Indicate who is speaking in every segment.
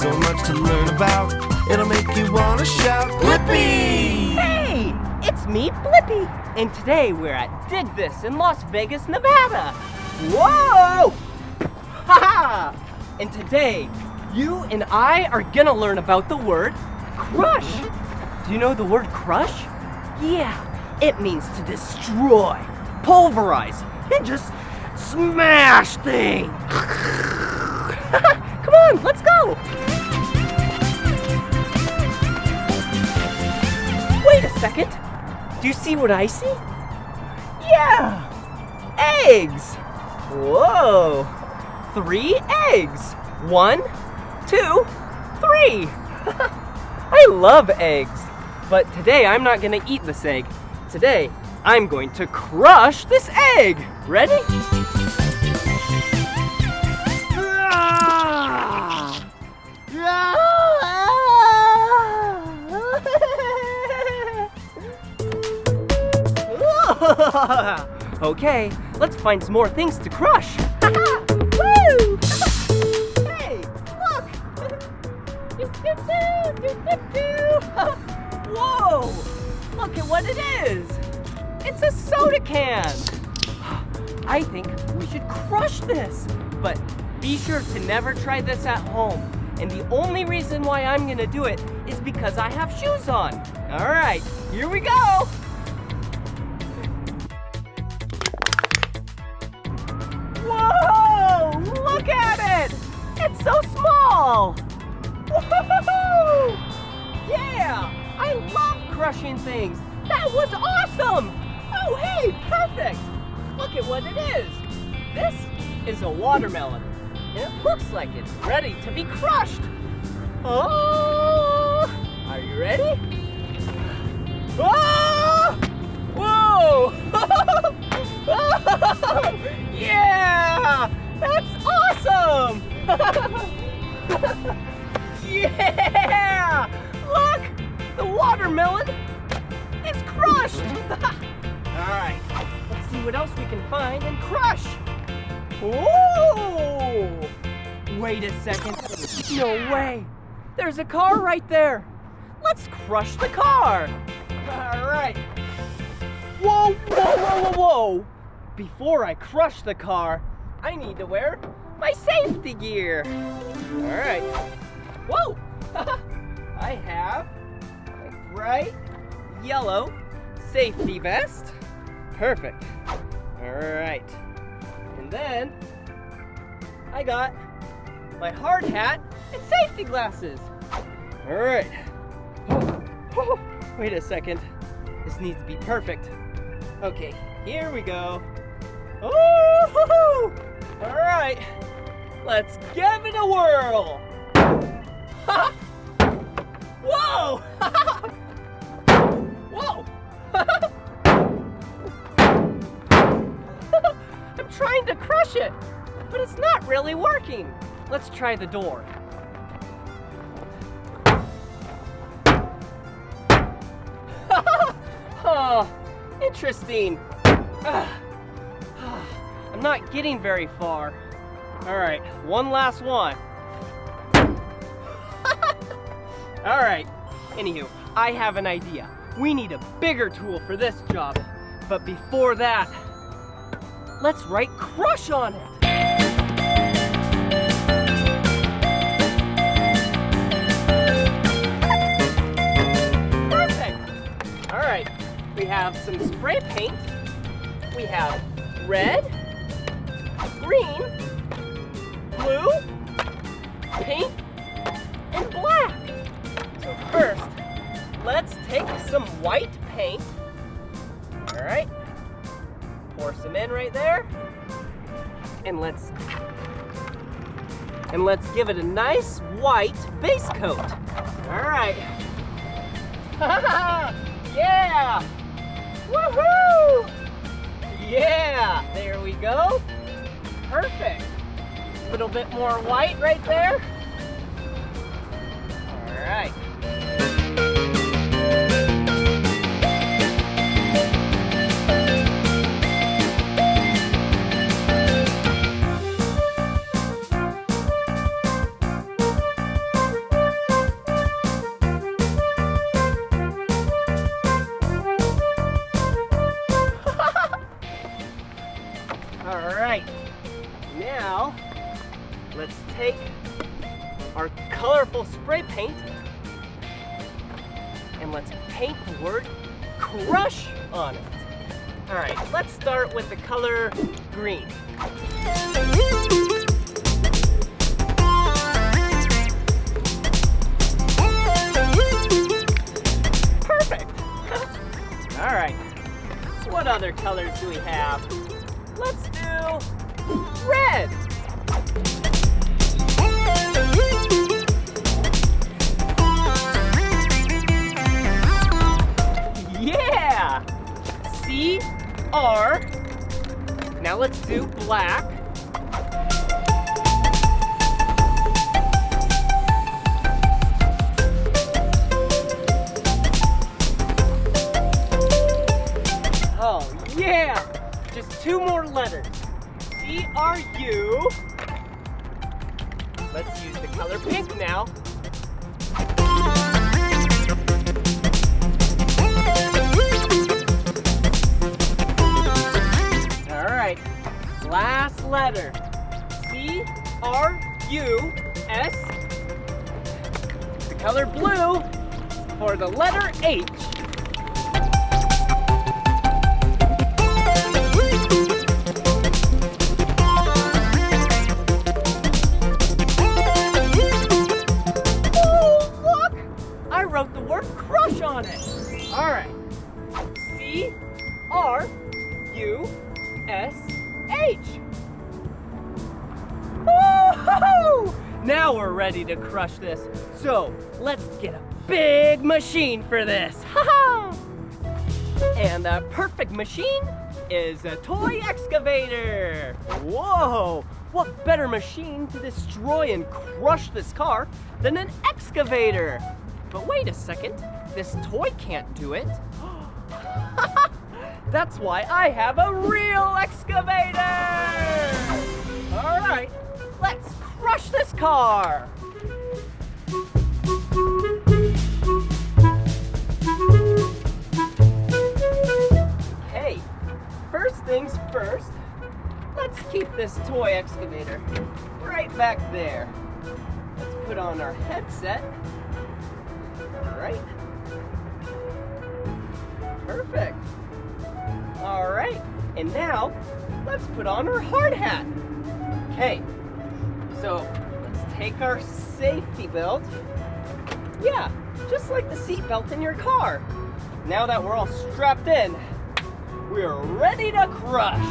Speaker 1: so much to learn about. It'll make you want to shout, Blippi!
Speaker 2: Hey, it's me, Blippi. And today we're at Dig This in Las Vegas, Nevada. Whoa! Ha-ha! And today, you and I are gonna learn about the word crush. Do you know the word crush? Yeah, it means to destroy, pulverize, and just smash things. Come on, let's go. Wait a second. Do you see what I see? Yeah, eggs. Whoa, 3 eggs. 1, 2, 3. I love eggs, but today I'm not gonna eat this egg. Today, I'm going to crush this egg. Ready? Okay, let's find some more things to crush. Woo! Hey, look! Whoa! Look at what it is! It's a soda can! I think we should crush this, but be sure to never try this at home. And the only reason why I'm gonna do it is because I have shoes on. All right, here we go! Whoa! Look at it! It's so small! Woo-hoo-hoo! Yeah! I love crushing things! That was awesome! Oh, hey, perfect! Look at what it is! This is a watermelon. And it looks like it's ready to be crushed! Oh! Are you ready? Oh! Whoa! Yeah! That's awesome! Yeah! Look! The watermelon is crushed! Alright, let's see what else we can find and crush! Whoa! Wait a second. No way! There's a car right there! Let's crush the car! Alright. Whoa, whoa, whoa, whoa, whoa! Before I crush the car, I need to wear my safety gear. All right. Whoa! I have a bright yellow safety vest. Perfect. All right. And then I got my hard hat and safety glasses. All right. Oh, wait a second. This needs to be perfect. Okay, here we go. Oh! All right, let's give it a whirl. Whoa! Whoa! I'm trying to crush it, but it's not really working. Let's try the door. Oh, interesting. I'm not getting very far. All right, one last one. All right, anywho, I have an idea. We need a bigger tool for this job. But before that, let's write crush on it. Perfect. All right, we have some spray paint. We have red, green, blue, pink, and black. So first, let's take some white paint. All right, pour some in right there. And let's give it a nice white base coat. All right. Yeah! Woohoo! Yeah, there we go. Perfect. A little bit more white right there. All right. let's take our colorful spray paint and let's paint the word crush on it. All right, let's start with the color green. Perfect. All right, what other colors do we have? Let's do red. Yeah! C-R. Now let's do black. Oh, yeah! Just 2 more letters. C-R-U. Let's use the color pink now. All right, last letter. C-R-U-S. The color blue for the letter H. Wrote the word crush on it. All right. C-R-U-S-H. Woo-hoo-hoo! Now we're ready to crush this. So let's get a big machine for this. Ha-ha! And the perfect machine is a toy excavator. Whoa! What better machine to destroy and crush this car than an excavator? But wait a second, this toy can't do it. That's why I have a real excavator! All right, let's crush this car. Okay, first things first, let's keep this toy excavator right back there. Let's put on our headset. All right. Perfect. All right, and now let's put on our hard hat. Okay, so let's take our safety belt. Yeah, just like the seat belt in your car. Now that we're all strapped in, we're ready to crush.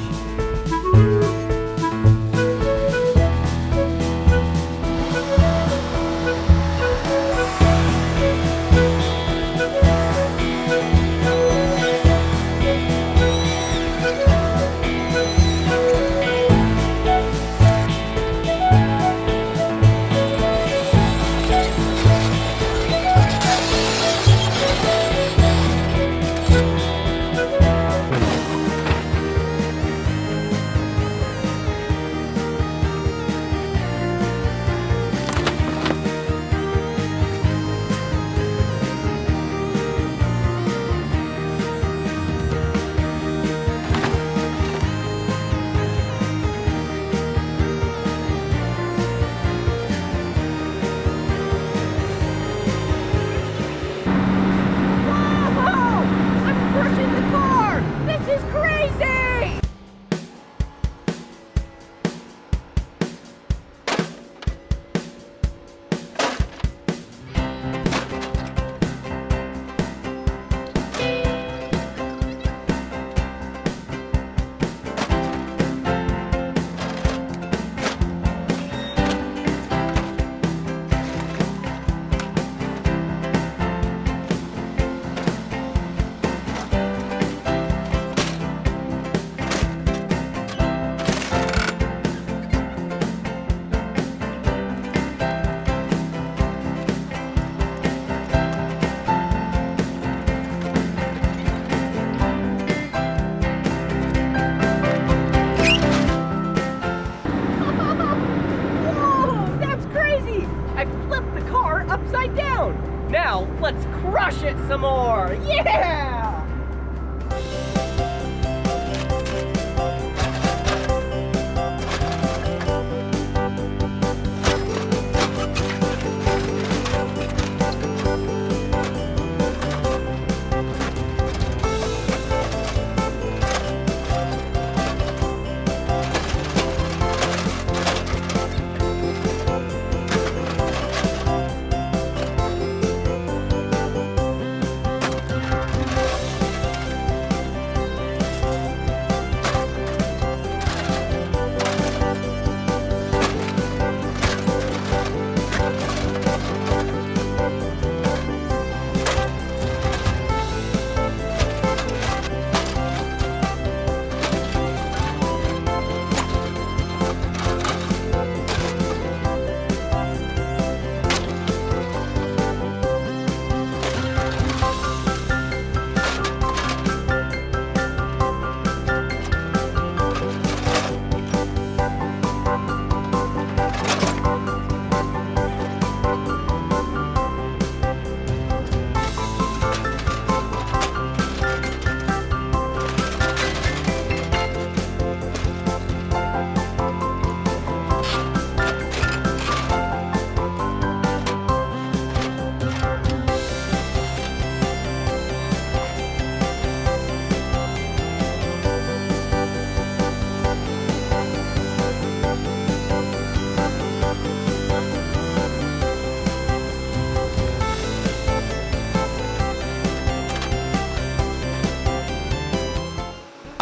Speaker 2: Now, let's crush it some more! Yeah!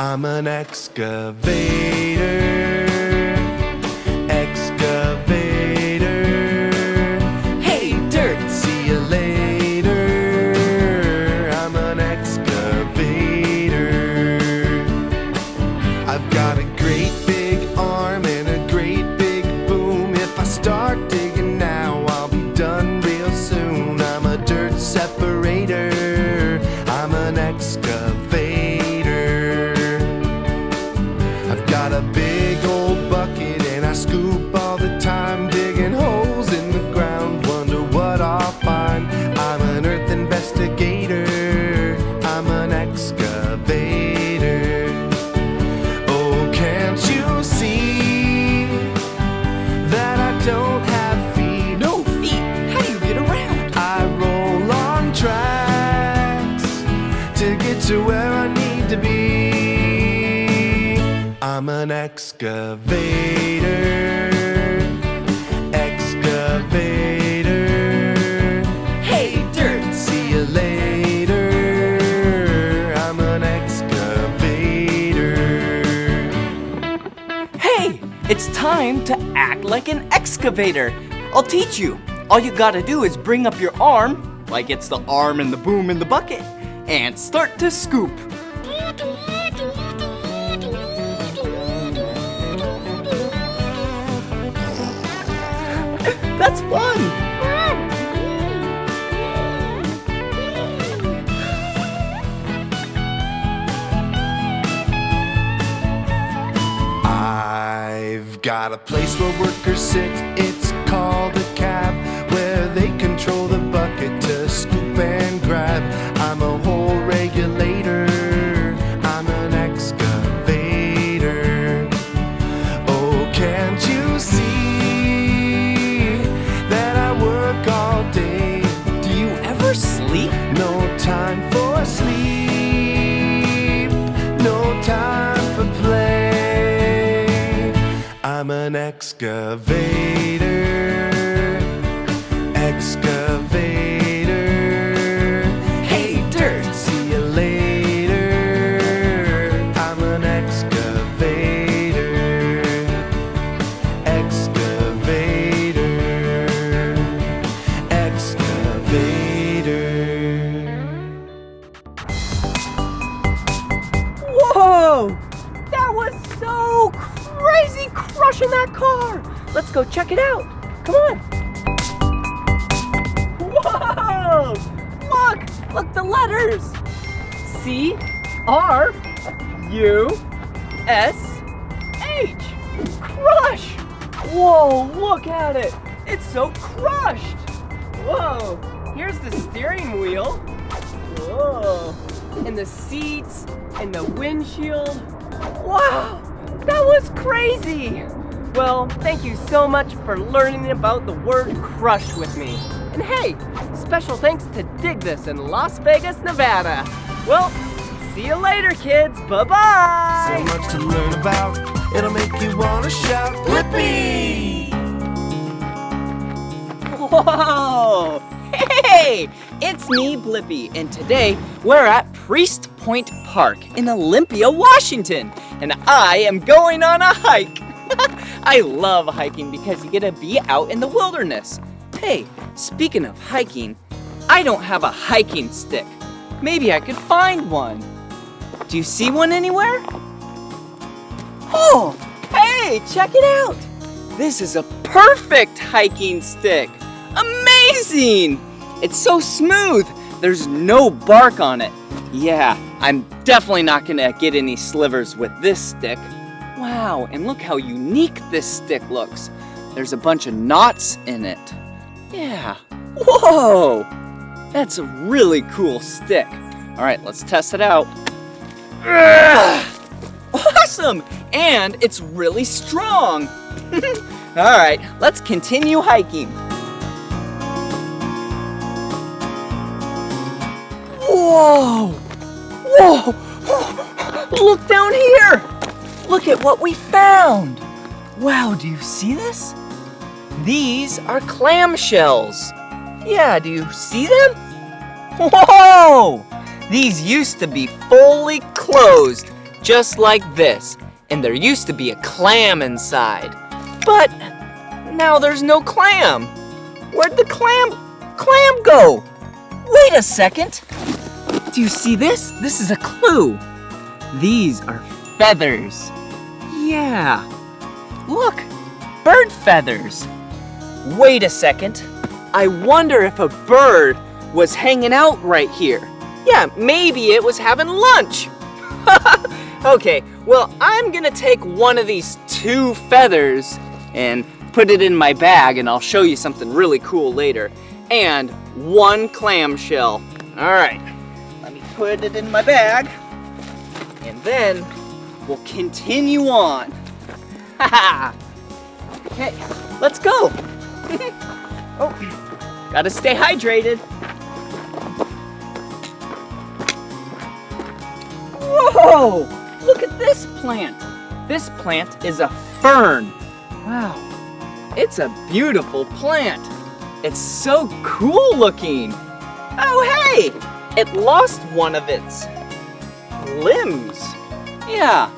Speaker 1: I'm an excavator. Excavator. Hey, dirt, see you later. I'm an excavator. I've got a great big arm and a great big boom. If I start digging now, I'll be done real soon. I'm a dirt separator. I'm an excavator. I've got a big old bucket and I scoop all the time, digging holes in the ground, wonder what I'll find. I'm an earth investigator. I'm an excavator. Oh, can't you see that I don't have feet?
Speaker 2: No feet? How do you get around?
Speaker 1: I roll on tracks to get to where I need to be. I'm an excavator. Excavator. Hey, dirt, see you later. I'm an excavator.
Speaker 2: Hey, it's time to act like an excavator. I'll teach you. All you gotta do is bring up your arm, like it's the arm in the boom in the bucket, and start to scoop. That's fun!
Speaker 1: I've got a place where workers sit. It's called a cab, where they control the bucket to scoop and grab. I'm a hole regulator. I'm an excavator. Oh, can't you see that I work all day?
Speaker 2: Do you ever sleep?
Speaker 1: No time for sleep, no time for play. I'm an excavator. Excavator. Hey, dirt, see you later. I'm an excavator. Excavator. Excavator.
Speaker 2: Whoa! That was so crazy crushing that car! Let's go check it out. Come on. Whoa! Look, the letters. C-R-U-S-H. Crush! Whoa, look at it. It's so crushed. Whoa, here's the steering wheel. Whoa, and the seats and the windshield. Wow, that was crazy. Well, thank you so much for learning about the word crushed with me. And hey, special thanks to Dig This in Las Vegas, Nevada. Well, see you later, kids. Bye-bye.
Speaker 1: So much to learn about, it'll make you wanna shout, Blippi!
Speaker 2: Whoa! Hey! It's me, Blippi, and today we're at Priest Point Park in Olympia, Washington, and I am going on a hike. I love hiking because you get to be out in the wilderness. Hey, speaking of hiking, I don't have a hiking stick. Maybe I could find one. Do you see one anywhere? Oh, hey, check it out. This is a perfect hiking stick. Amazing! It's so smooth. There's no bark on it. Yeah, I'm definitely not gonna get any slivers with this stick. Wow, and look how unique this stick looks. There's a bunch of knots in it. Yeah, whoa! That's a really cool stick. All right, let's test it out. Awesome! And it's really strong. All right, let's continue hiking. Whoa! Whoa! Look down here! Look at what we found! Wow, do you see this? These are clamshells. Yeah, do you see them? Whoa! These used to be fully closed. just like this. And there used to be a clam inside. But now there's no clam. Where'd the clam go? Wait a second. Do you see this? This is a clue. These are feathers. Yeah. Look, bird feathers. Wait a second. I wonder if a bird was hanging out right here. Yeah, maybe it was having lunch. Okay, well, I'm gonna take one of these 2 feathers and put it in my bag, and I'll show you something really cool later. And 1 clamshell. All right, let me put it in my bag, and then we'll continue on. Okay, let's go. Oh, gotta stay hydrated. Whoa! Look at this plant. This plant is a fern. Wow, it's a beautiful plant. It's so cool looking. Oh, hey, it lost one of its limbs. Yeah,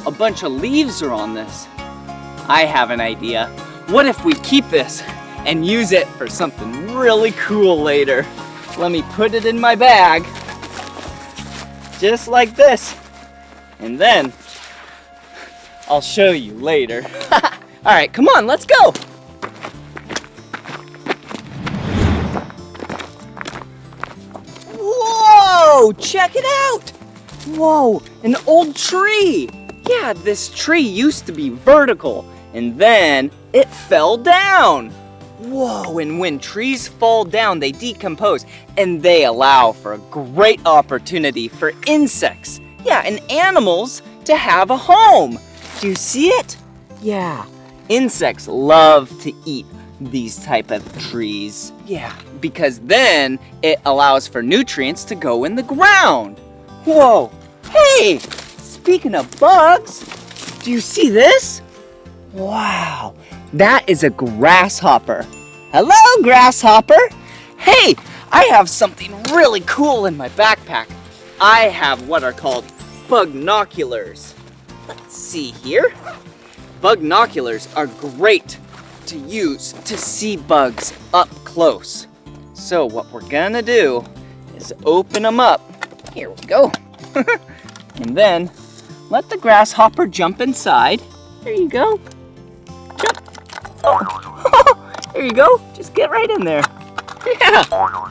Speaker 2: a bunch of leaves are on this. I have an idea. What if we keep this and use it for something really cool later? Let me put it in my bag. Just like this. And then I'll show you later. All right, come on, let's go. Whoa, check it out. Whoa, an old tree. Yeah, this tree used to be vertical and then it fell down. Whoa, and when trees fall down, they decompose and they allow for a great opportunity for insects, yeah, and animals to have a home. Do you see it? Yeah, insects love to eat these type of trees. Yeah, because then it allows for nutrients to go in the ground. Whoa, hey, speaking of bugs, do you see this? Wow, that is a grasshopper. Hello, grasshopper. Hey, I have something really cool in my backpack. I have what are called bugnoculars. Let's see here. Bugnoculars are great to use to see bugs up close. So what we're gonna do is open them up. Here we go. And then let the grasshopper jump inside. There you go. Jump. Oh. There you go. Just get right in there. Yeah,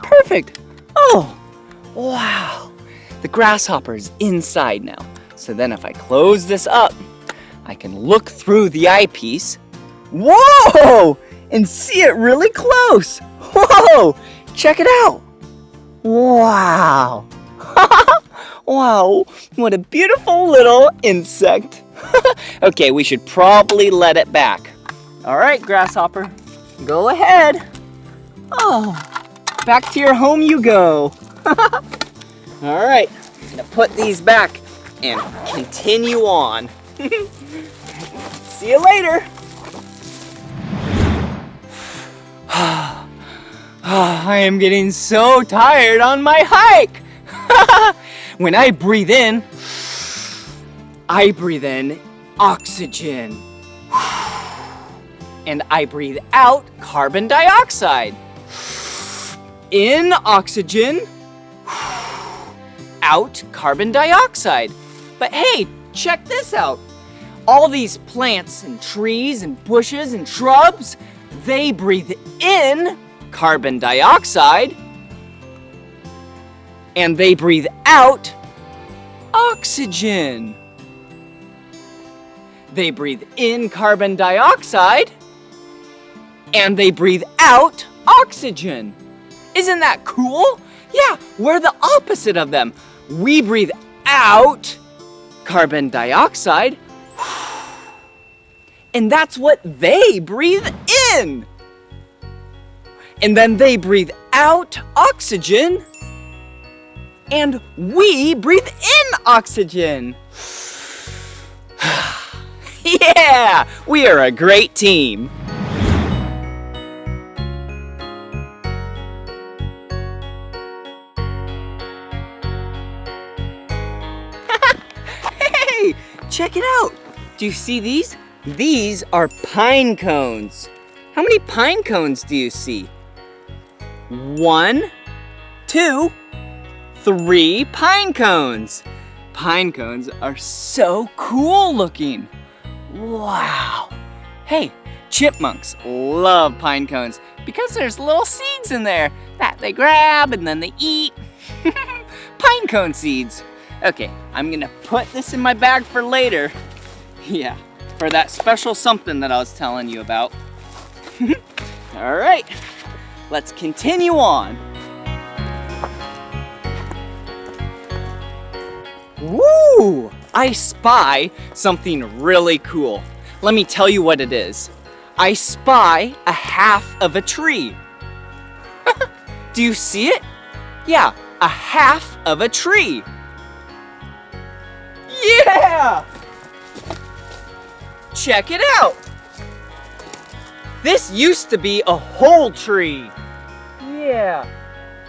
Speaker 2: perfect. Oh, wow. The grasshopper is inside now. So then if I close this up, I can look through the eyepiece. Whoa! And see it really close. Whoa! Check it out. Wow. Wow, what a beautiful little insect. Okay, we should probably let it back. All right, grasshopper, go ahead. Oh, back to your home you go. All right, I'm gonna put these back and continue on. See you later. I am getting so tired on my hike. When I breathe in oxygen. And I breathe out carbon dioxide. In oxygen, out carbon dioxide. But hey, check this out. All these plants and trees and bushes and shrubs, they breathe in carbon dioxide. And they breathe out oxygen. They breathe in carbon dioxide and they breathe out oxygen. Isn't that cool? Yeah, we're the opposite of them. We breathe out carbon dioxide and that's what they breathe in. And then they breathe out oxygen and we breathe in oxygen. Yeah, we are a great team. check it out. Do you see these? These are pine cones. How many pine cones do you see? 1, 2, 3 pine cones. Pine cones are so cool looking. Wow. Hey, chipmunks love pine cones because there's little seeds in there that they grab and then they eat. Pine cone seeds. Okay, I'm gonna put this in my bag for later. Yeah, for that special something that I was telling you about. All right, let's continue on. Woo! I spy something really cool. Let me tell you what it is. I spy a half of a tree. Do you see it? Yeah, a half of a tree. Yeah! Check it out. This used to be a whole tree. Yeah,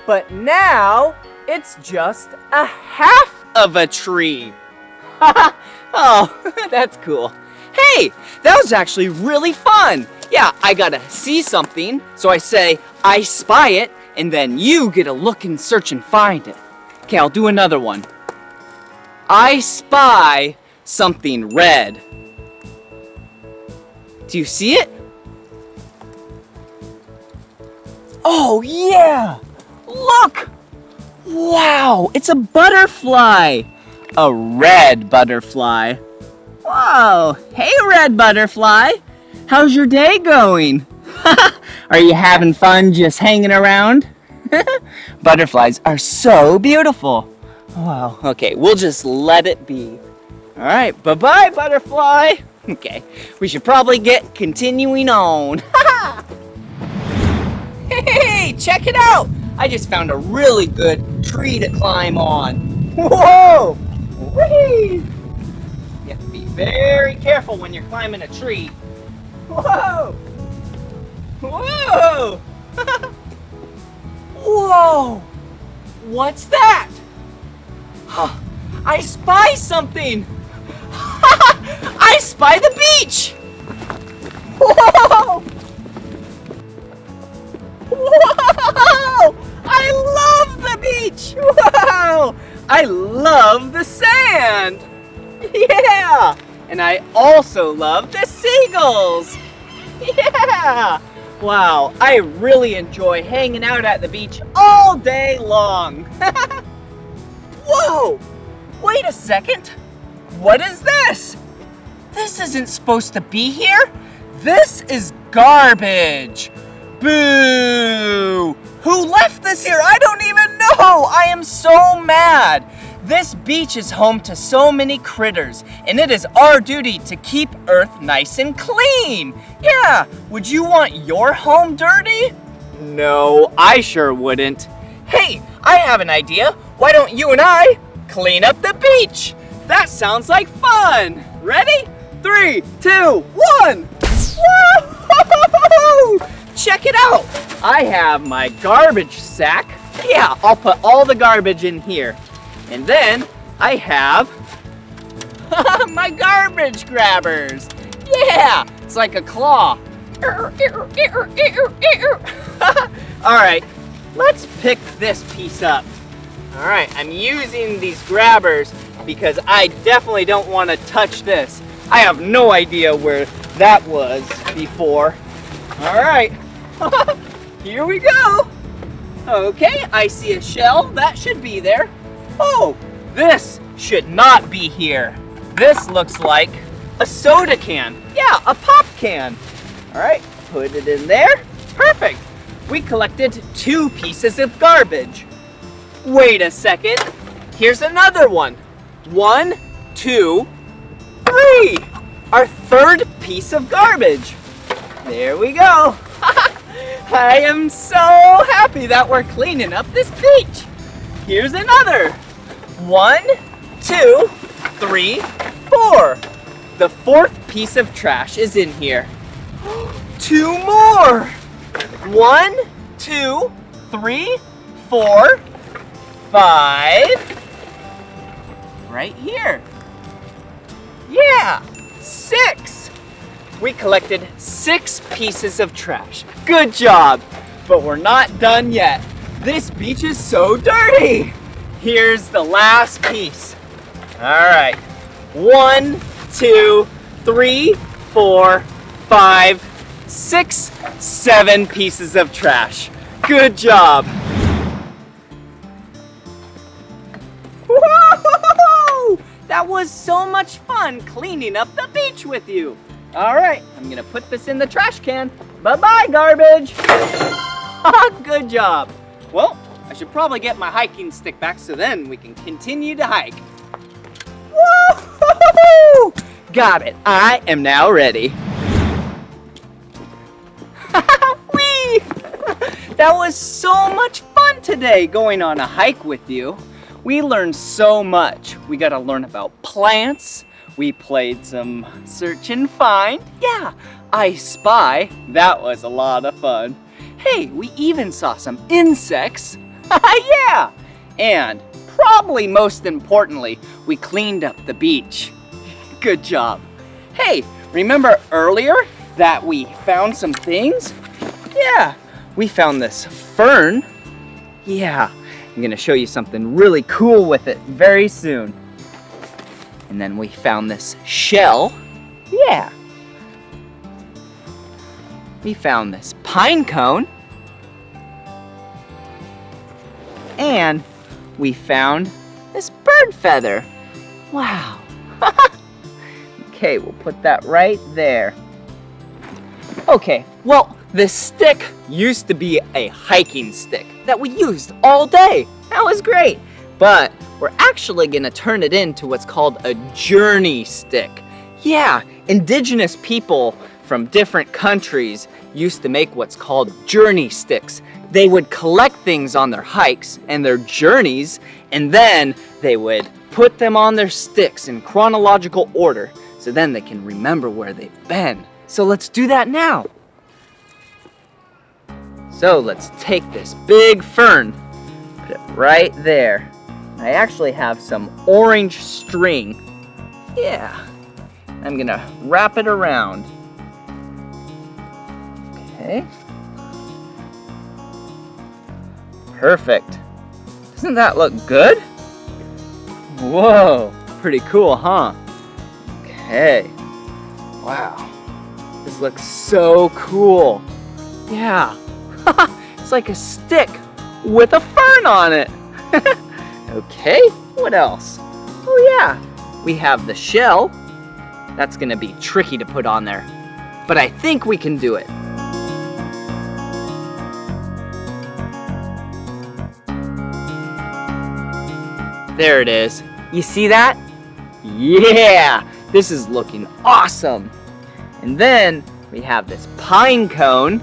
Speaker 2: but now it's just a half of a tree. Oh, that's cool. Hey, that was actually really fun. Yeah, I gotta see something, so I say, I spy it, and then you get to look and search and find it. Okay, I'll do another one. I spy something red. Do you see it? Oh, yeah! Look! Wow, it's a butterfly! A red butterfly. Whoa, hey red butterfly! How's your day going? Are you having fun just hanging around? Butterflies are so beautiful. Wow, okay, we'll just let it be. All right, bye-bye, butterfly. Okay, we should probably get continuing on. Hey, check it out. I just found a really good tree to climb on. Whoa! Whee! You have to be very careful when you're climbing a tree. Whoa! Whoa! Whoa! What's that? I spy something! I spy the beach! Whoa! Whoa! I love the beach! Whoa! I love the sand! Yeah! And I also love the seagulls! Yeah! Wow, I really enjoy hanging out at the beach all day long! Whoa! Wait a second! What is this? This isn't supposed to be here! This is garbage! Boo! Who left this here? I don't even know! I am so mad! This beach is home to so many critters, and it is our duty to keep Earth nice and clean! Yeah, would you want your home dirty? No, I sure wouldn't. Hey, I have an idea. Why don't you and I clean up the beach? That sounds like fun! Ready? 3, 2, 1! Woo! Check it out! I have my garbage sack. Yeah, I'll put all the garbage in here. And then I have my garbage grabbers. Yeah, it's like a claw. All right, let's pick this piece up. All right, I'm using these grabbers because I definitely don't want to touch this. I have no idea where that was before. All right, here we go. Okay, I see a shell. That should be there. Oh, this should not be here. This looks like a soda can. Yeah, a pop can. All right, put it in there. Perfect. We collected 2 pieces of garbage. Wait a second. Here's another one. 1, 2, 3. Our 3rd piece of garbage. There we go. I am so happy that we're cleaning up this beach. Here's another. 1, 2, 3, 4. The 4th piece of trash is in here. 2 more. 1, 2, 3, 4, 5. Right here. Yeah, 6. We collected 6 pieces of trash. Good job. But we're not done yet. This beach is so dirty. Here's the last piece. All right. 1, 2, 3, 4, 5, 6, 7 pieces of trash. Good job. Woo! That was so much fun cleaning up the beach with you. All right, I'm gonna put this in the trash can. Bye-bye, garbage. Good job. Well, I should probably get my hiking stick back so then we can continue to hike. Woo! Got it. I am now ready. Whee! That was so much fun today going on a hike with you. We learned so much. We got to learn about plants. We played some search and find. Yeah, I spy. That was a lot of fun. Hey, we even saw some insects. Yeah! And probably most importantly, we cleaned up the beach. Good job. Hey, remember earlier that we found some things? Yeah, we found this fern. Yeah, I'm gonna show you something really cool with it very soon. And then we found this shell. Yeah. We found this pine cone. And we found this bird feather. Wow. Okay, we'll put that right there. Okay, well, this stick used to be a hiking stick that we used all day. That was great. But we're actually gonna turn it into what's called a journey stick. Yeah, indigenous people from different countries used to make what's called journey sticks. They would collect things on their hikes and their journeys, and then they would put them on their sticks in chronological order, so then they can remember where they've been. So let's do that now. So let's take this big fern, put it right there. I actually have some orange string. Yeah, I'm gonna wrap it around. Okay. Perfect. Doesn't that look good? Whoa, pretty cool, huh? Okay. Wow. This looks so cool. Yeah. It's like a stick with a fern on it. Okay, what else? Oh yeah, we have the shell. That's gonna be tricky to put on there, but I think we can do it. There it is. You see that? Yeah, this is looking awesome. And then we have this pine cone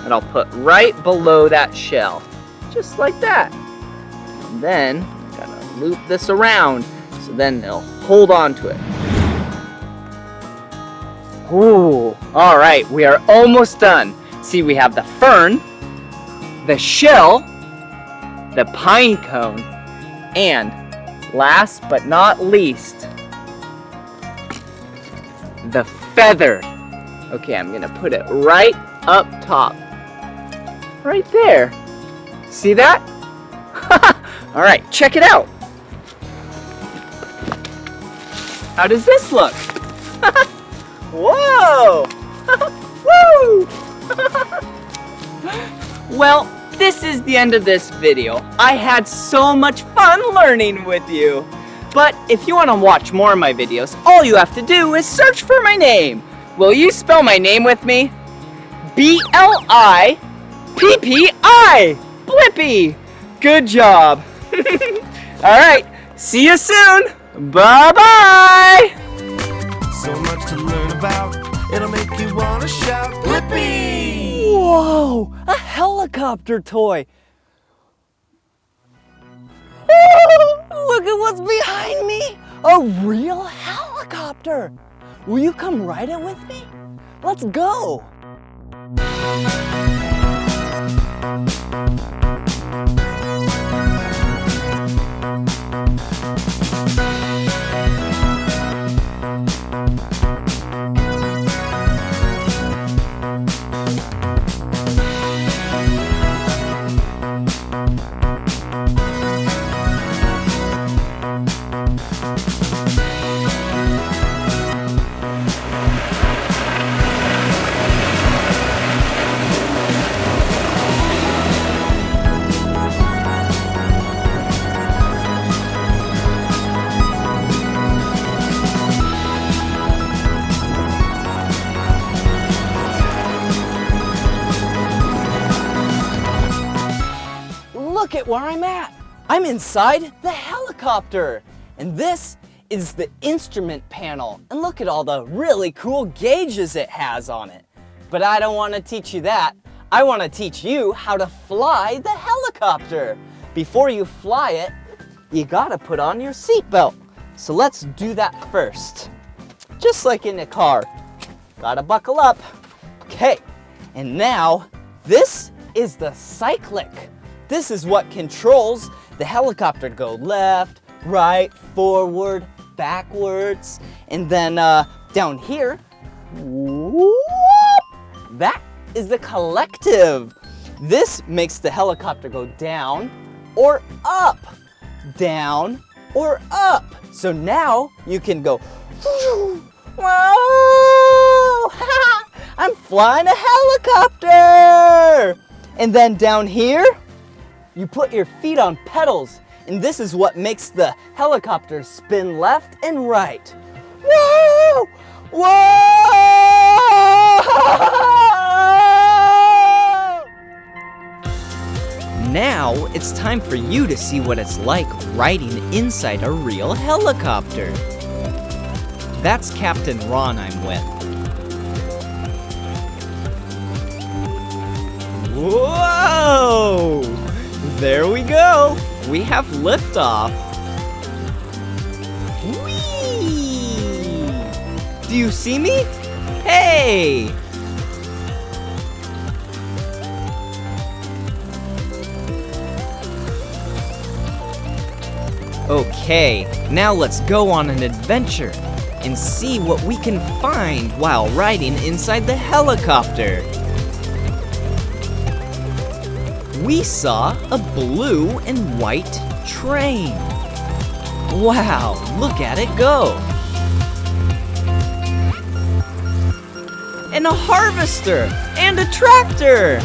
Speaker 2: that I'll put right below that shell, just like that. And then gotta loop this around so then it'll hold on to it. Ooh, all right, we are almost done. See, we have the fern, the shell, the pine cone, and last but not least, the feather. Okay, I'm gonna put it right up top. Right there. See that? All right, check it out. How does this look? Whoa! Woo! Well, this is the end of this video. I had so much fun learning with you. But if you want to watch more of my videos, all you have to do is search for my name. Will you spell my name with me? B-L-I-P-P-I. Blippi. Good job. All right, see you soon. Bye-bye.
Speaker 1: So much to learn about, it'll make you wanna shout, Blippi!
Speaker 2: Whoa, a helicopter toy. Look at what's behind me. A real helicopter. Will you come ride it with me? Let's go. look at where I'm at. I'm inside the helicopter. And this is the instrument panel. And look at all the really cool gauges it has on it. But I don't want to teach you that. I want to teach you how to fly the helicopter. Before you fly it, you gotta put on your seatbelt. So let's do that first. Just like in a car. Gotta buckle up. Okay, and now this is the cyclic. This is what controls the helicopter to go left, right, forward, backwards, and then down here, whoop, that is the collective. This makes the helicopter go down or up, down or up. So now you can go, whoa, I'm flying a helicopter. And then down here, you put your feet on pedals, and this is what makes the helicopter spin left and right. Whoa! Whoa! Now it's time for you to see what it's like riding inside a real helicopter. That's Captain Ron I'm with. Whoa! There we go. We have liftoff. Whee! Do you see me? Hey! Okay, now let's go on an adventure and see what we can find while riding inside the helicopter. We saw a blue and white train. Wow, look at it go. And a harvester and a tractor.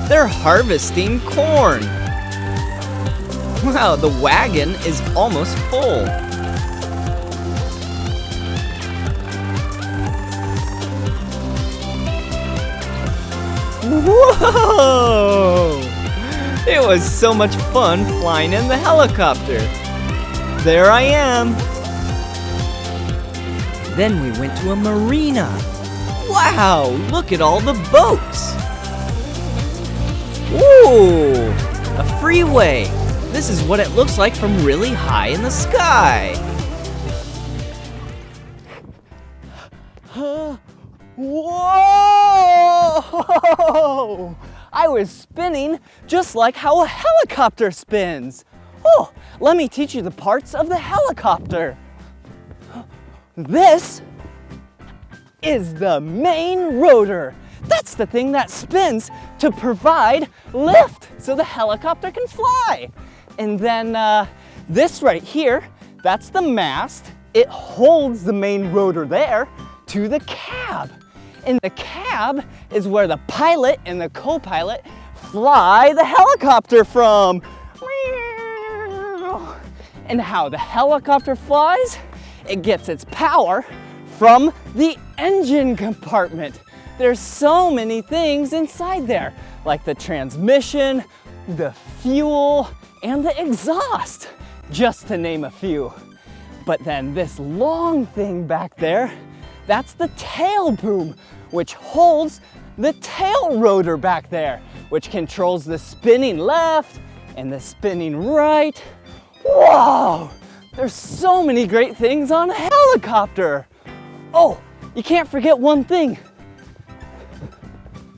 Speaker 2: They're harvesting corn. Wow, the wagon is almost full. Whoa! It was so much fun flying in the helicopter. There I am. Then we went to a marina. Wow, look at all the boats. Ooh, a freeway. This is what it looks like from really high in the sky. Whoa! I was spinning just like how a helicopter spins. Oh, let me teach you the parts of the helicopter. This is the main rotor. That's the thing that spins to provide lift so the helicopter can fly. And then this right here, that's the mast. It holds the main rotor there to the cab. And the cab is where the pilot and the co-pilot fly the helicopter from. And how the helicopter flies, it gets its power from the engine compartment. There's so many things inside there, like the transmission, the fuel, and the exhaust, just to name a few. But then this long thing back there, that's the tail boom, which holds the tail rotor back there, which controls the spinning left and the spinning right. Whoa! There's so many great things on a helicopter. Oh, you can't forget one thing.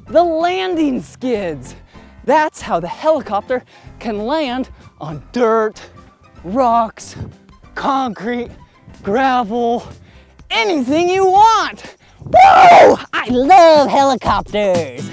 Speaker 2: The landing skids. That's how the helicopter can land on dirt, rocks, concrete, gravel, anything you want. Whoa! I love helicopters.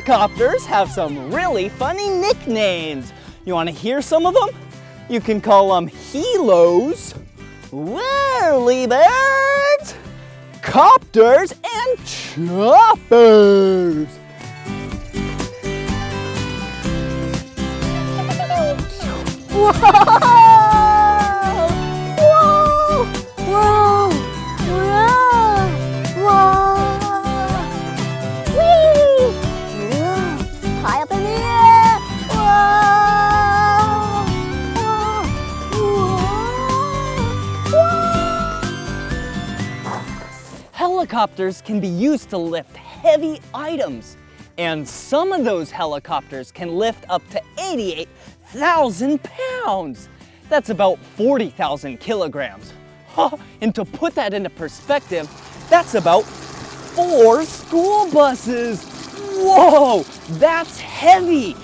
Speaker 2: Helicopters have some really funny nicknames. You want to hear some of them? You can call them helos, whirlybirds, copters, and choppers. Whoa! Whoa! Whoa! Whoa! Whoa! Whee! Whoa! High up in the air! Whoa! Whoa! Helicopters can be used to lift heavy items, and some of those helicopters can lift up to 88,000 pounds. That's about 40,000 kilograms. And to put that into perspective, that's about 4 school buses. Whoa, that's heavy.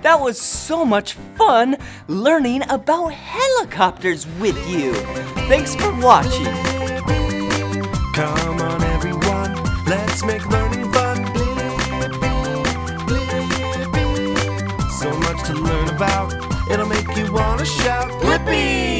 Speaker 2: That was so much fun learning about helicopters with you. Thanks for watching.
Speaker 1: Come on everyone, let's make learning fun. So much to learn about, it'll make you wanna shout, Blippi!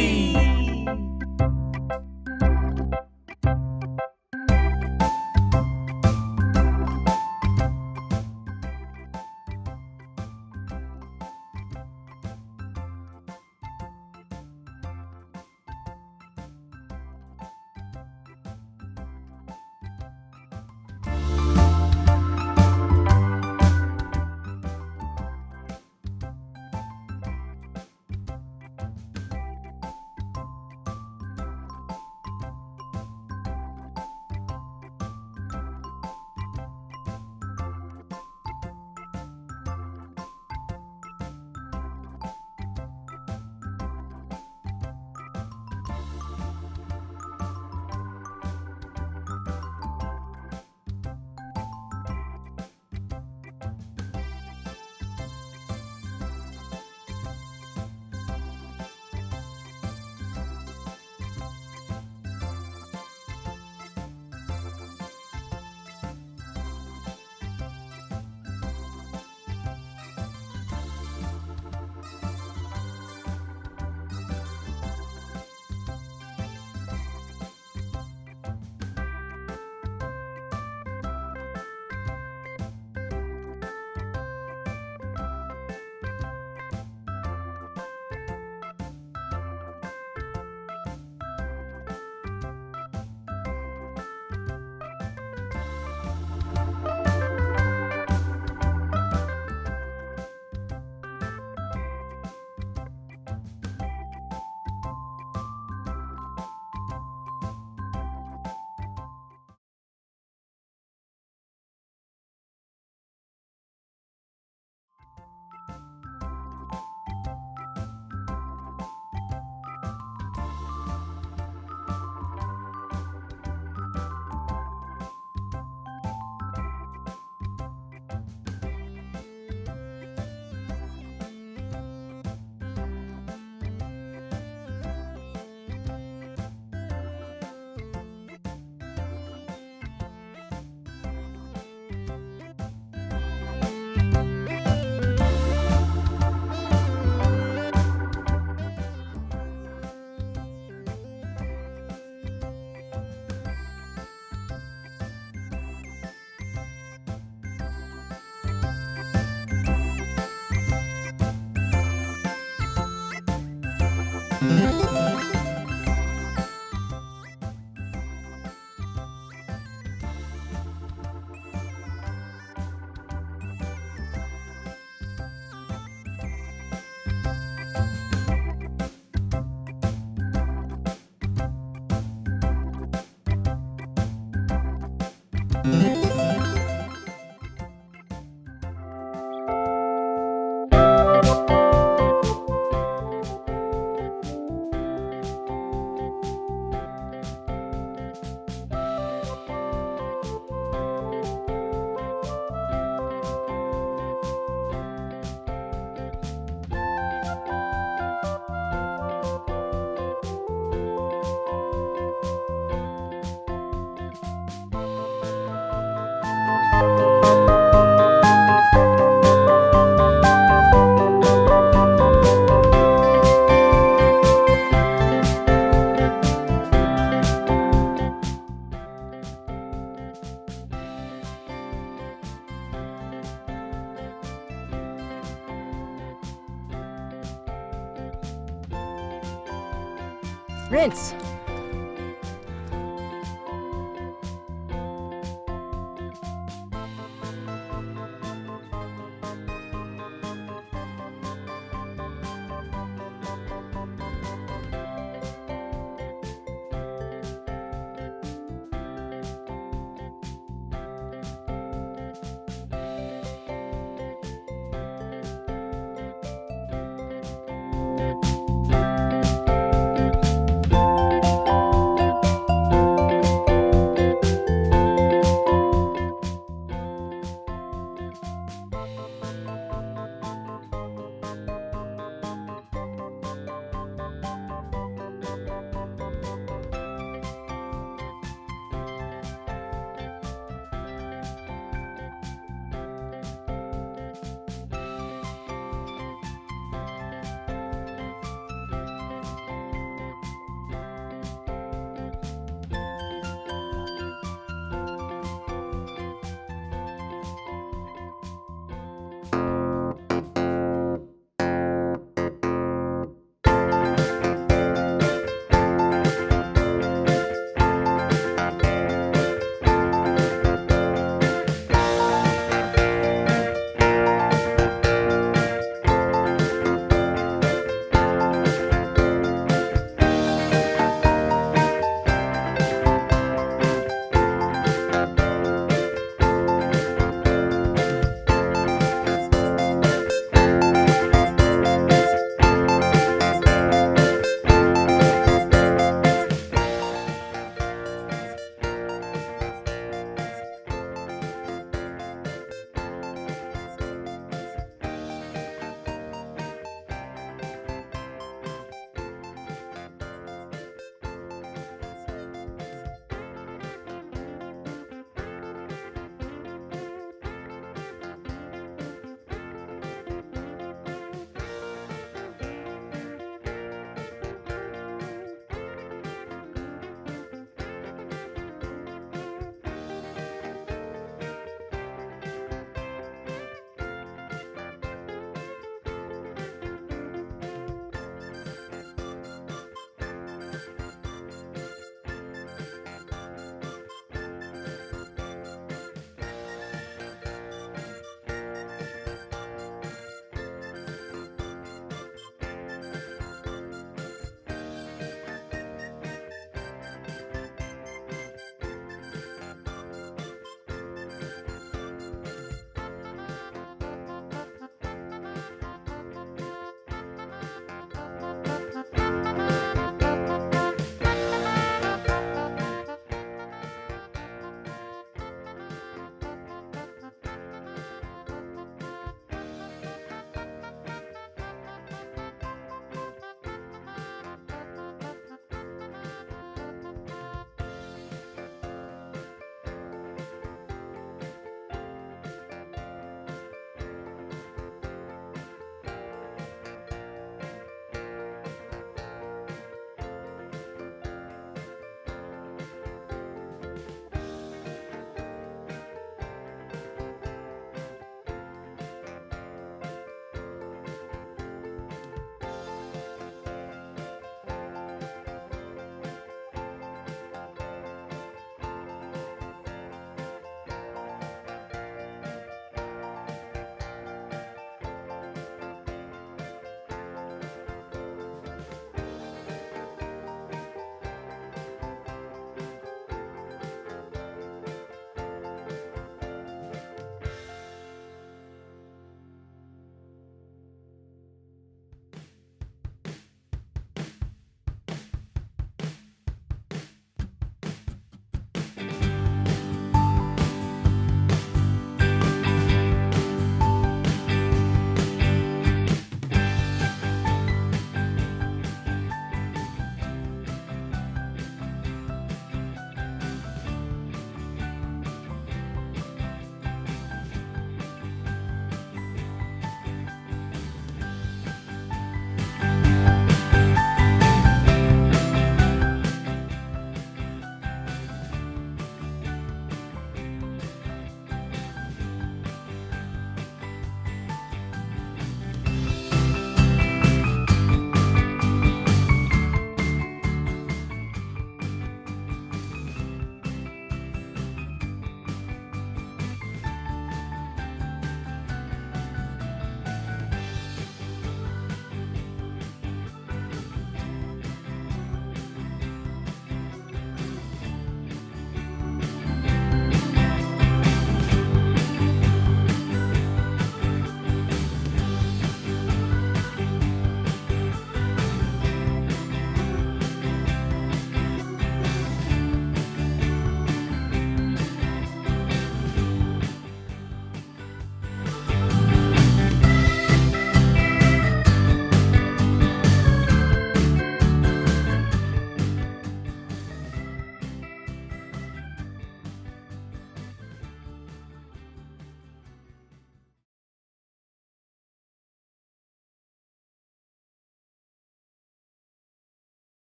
Speaker 2: Rinse.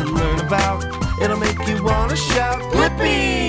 Speaker 1: to learn about. It'll make you wanna shout, Blippi!